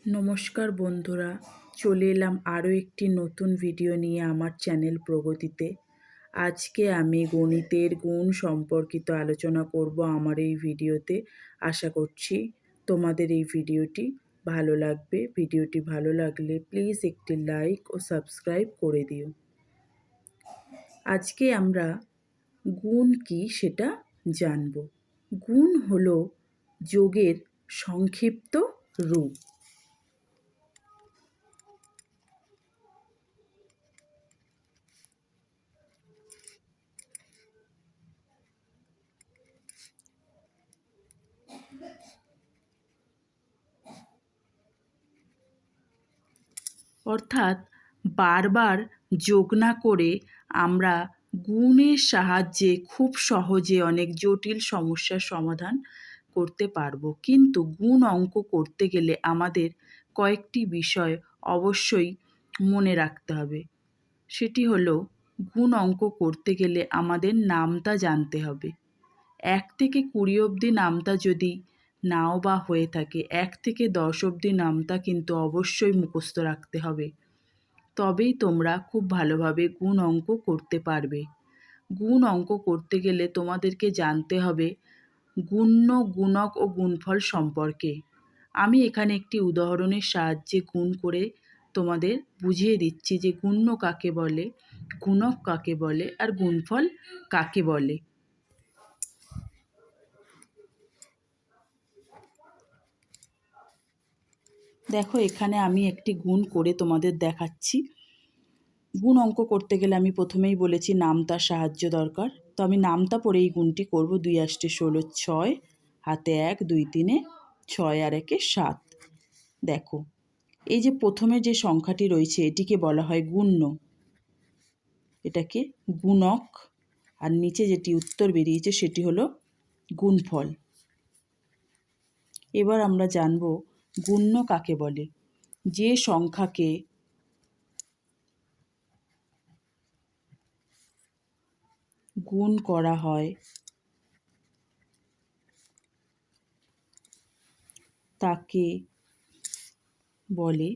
নমস্কার বন্ধুরা, চলে এলাম আরও একটি নতুন ভিডিও নিয়ে আমার চ্যানেল প্রগতিতে। আজকে আমি গণিতের গুণ সম্পর্কিত আলোচনা করব আমার এই ভিডিওতে। আশা করছি তোমাদের এই ভিডিওটি ভালো লাগবে। ভিডিওটি ভালো লাগলে প্লিজ একটি লাইক ও সাবস্ক্রাইব করে দিও। আজকে আমরা গুণ কি সেটা জানব। গুণ হলো যোগের সংক্ষিপ্ত রূপ। অর্থাৎ বারবার যোগ না করে আমরা গুণের সাহায্যে খুব সহজে অনেক জটিল সমস্যার সমাধান করতে পারবো। কিন্তু গুণ অঙ্ক করতে গেলে আমাদের কয়েকটি বিষয় অবশ্যই মনে রাখতে হবে। সেটি হলো, গুণ অঙ্ক করতে গেলে আমাদের নামতা জানতে হবে। ১ থেকে ২০ অবধি নামতা যদি নাও বা হয়ে থাকে, ১ থেকে ১০ অবধি নামতা কিন্তু অবশ্যই মুখস্থ রাখতে হবে। তবেই তোমরা খুব ভালোভাবে গুণ অঙ্ক করতে পারবে। গুণ অঙ্ক করতে গেলে তোমাদেরকে জানতে হবে গুণ্য, গুণক ও গুণফল সম্পর্কে। আমি এখানে একটি উদাহরণের সাহায্যে গুণ করে তোমাদের বুঝিয়ে দিচ্ছি যে গুণ্য কাকে বলে, গুণক কাকে বলে আর গুণফল কাকে বলে। দেখো, এখানে আমি একটি গুণ করে তোমাদের দেখাচ্ছি। গুণ অঙ্ক করতে গেলে আমি প্রথমেই বলেছি নামতার সাহায্য দরকার। তো আমি নামতা পড়ে এই গুণটি করব। ২ ৮ ১৬, ৬, হাতে ১, ২ ৩, ৬ আর ১ ৭। দেখো, এই যে প্রথমে যে সংখ্যাটি রয়েছে এটিকে বলা হয় গুণ্য, এটাকে গুণক, আর নিচে যেটি উত্তর বেরিয়েছে সেটি হলো গুণফল। এবার আমরা জানব গুণ্য কাকে বলে। যে সংখ্যাকে গুণ করা হয় তাকে বলে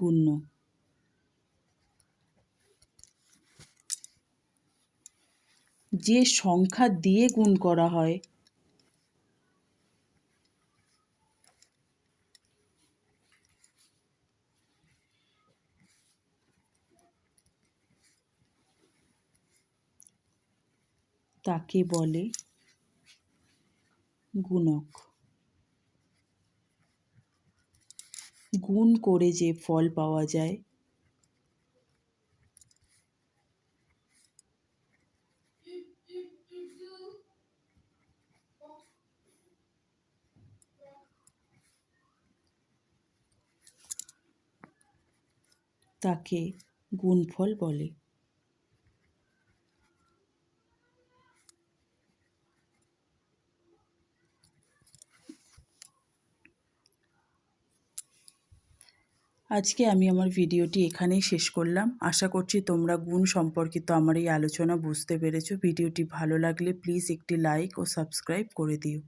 গুণ্য। যে সংখ্যা দিয়ে গুণ করা হয় তাকে বলে গুণক। গুণ করে যে ফল পাওয়া যায় তাকে গুণফল বলে। আজকে আমি আমার ভিডিওটি এখানেই শেষ করলাম। আশা করছি তোমরা গুণ সম্পর্কিত আমার এই আলোচনা বুঝতে পেরেছো। ভিডিওটি ভালো লাগলে প্লিজ একটি লাইক ও সাবস্ক্রাইব করে দিও।